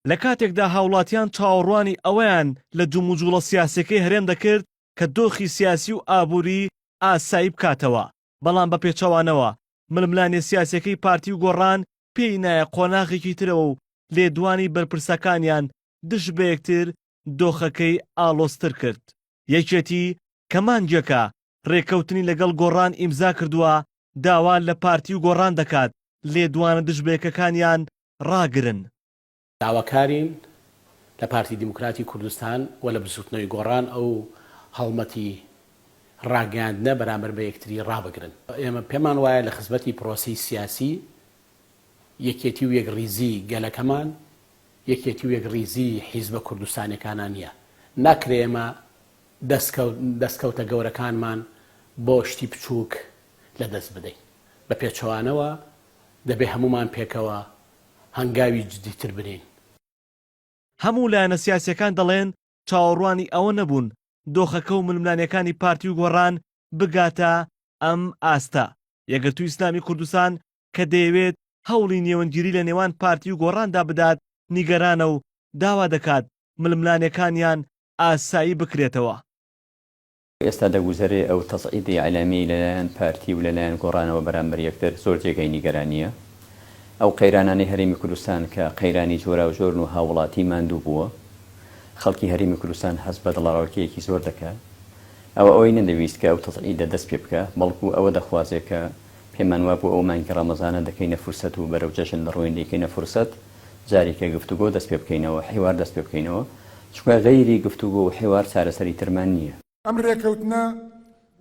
لە کاتێکدا هاوڵاتیان چاوەڕوانی ئەویان لە جوموجوڵە سیاسەکەی هەرێم دەکرد کە دۆخی سیاسی و ئابووری ئاسایی بکاتەوە، بەڵام بە پێچەوانەوە ململانێ سیاسەکەی پارتی و گۆڕان پێی نایە قۆناغێکی ترەوە و لێدوانی بەرپرسەکانیان دش بە یەکتر دۆخەکەی ئاڵۆزتر کرد. یەکێتی کەمانجێکە ڕێکەوتنی لەگەڵ گۆڕان ئیمزا کردووە داوا لە پارتی و گۆڕان دەکات لێدوانە دژبێکەکانیان ڕاگرن. داواکارین لە پارتی دیموکراتی کوردستان و لە بسوتنەوەی گۆڕان ئەو هەڵمەتی ڕاگەاندنە بەرامبەر بە یەکتری ڕابگرن. ئێمە پێمان وایە لە خزمەتی پرۆسی سیاسی یەکێتی و یەکڕیزی گەلەکەمان یەکێتی و یەکڕیزی حیزبە کوردستانیەکانان نییە. ناکرێ ئێمە دەستکەوتە گەورەکانمان بۆ شتی بچووک لەدەست بدەین. بە پێچەوانەوە دەبێ هەمومان پێکەوە هەنگاوی جدیتر برین. هەموو لایەنە سیاسیەکان دەڵێن چاوەڕوانی ئەوە نەبوون دۆخەکە و ململانیەکانی پارتی و گۆڕان بگاتە ئەم ئاستە. یەکگرتووی ئیسلامی کوردستان کە دەیەوێت هەوڵی نێوەنگیری لە نێوان پارتی و گۆڕاندا بدات نیگەرانە و داوا دەکات ململانیەکانیان ئاسایی بکرێتەوە. ئێستا دەگوزارێ ئەو تەسعیدی عەلامی لەلایەن پارتی و لەلایەن گۆڕانەوە بەرامبەر یەکتر زۆر جێگەی نیگەرانیە. ئەو قەیرانانی هەرێمی کوردستان کە قەیرانی جۆرا و جۆرن و هاوڵاتی ماندوو بووە، خەڵکی هەرێمی کوردستان هەست بە دڵڕاوکیەکی زۆر دەکات. ئەوەی نەدەویست کە ئەو تەسعیدە دەست پێ بکە، بەڵکو ئەوە دەخوازێت کە پێمان وا بوو ئەو مانگی ڕەمەزانە دەکەینە فرسەت و بەرەو جەژن لە ڕۆین دەکەینە فرسەت، جارێکە گفتوگۆ دەست پێ بکەینەوە، حیوار دەست پێ بکەینەوە، چونکە غەیری گفتوگۆ و حیوار چارەسەری ترمان نییە. ئەم ڕێکەوتنە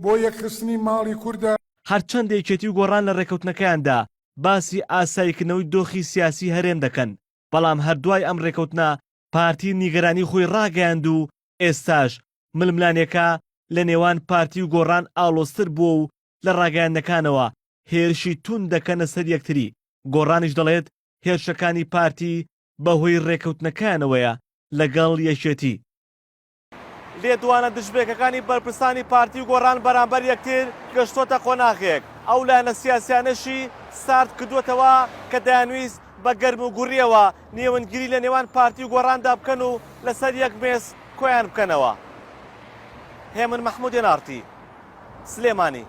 بۆ یەکخستنی ماڵی کووردە. هەرچەند یەکێتی و گۆڕان لە ڕێکەوتنەکەیاندا باسی ئاساییکردنەوەی دۆخی سیاسی هەرێم دەکەن، بەڵام هەردوای ئەم ڕێکەوتنە پارتی نیگەرانی خۆی ڕاگەیاند و ئێستاش ململانیەکە لە نێوان پارتی و گۆڕان ئاڵۆزتر بووە و لە ڕاگەیاندنەکانەوە هێرشی تون دەکەنە سەر یەکتری. گۆڕانیش دەڵێت هێرشەکانی پارتی بەهۆی ڕێکەوتنەکانەوەیە لەگەڵ یەکێتی. لێدوانە دژبێکەکانی بەرپرسانی پارتی و گۆڕان بەرامبەر یەکتر گەشتۆتە قۆناغێک. ئەو لایەنە سیاسیانەشی سارد کردووەتەوە کە دەیانویست بە گەرم و گوڕیەوە نێوەنگیری لە نێوان پارتی و گۆڕاندا بکەن و لەسەر یەک مێز کۆیان بکەنەوە. هێمن مەحموودی نارتی، سلێمانی.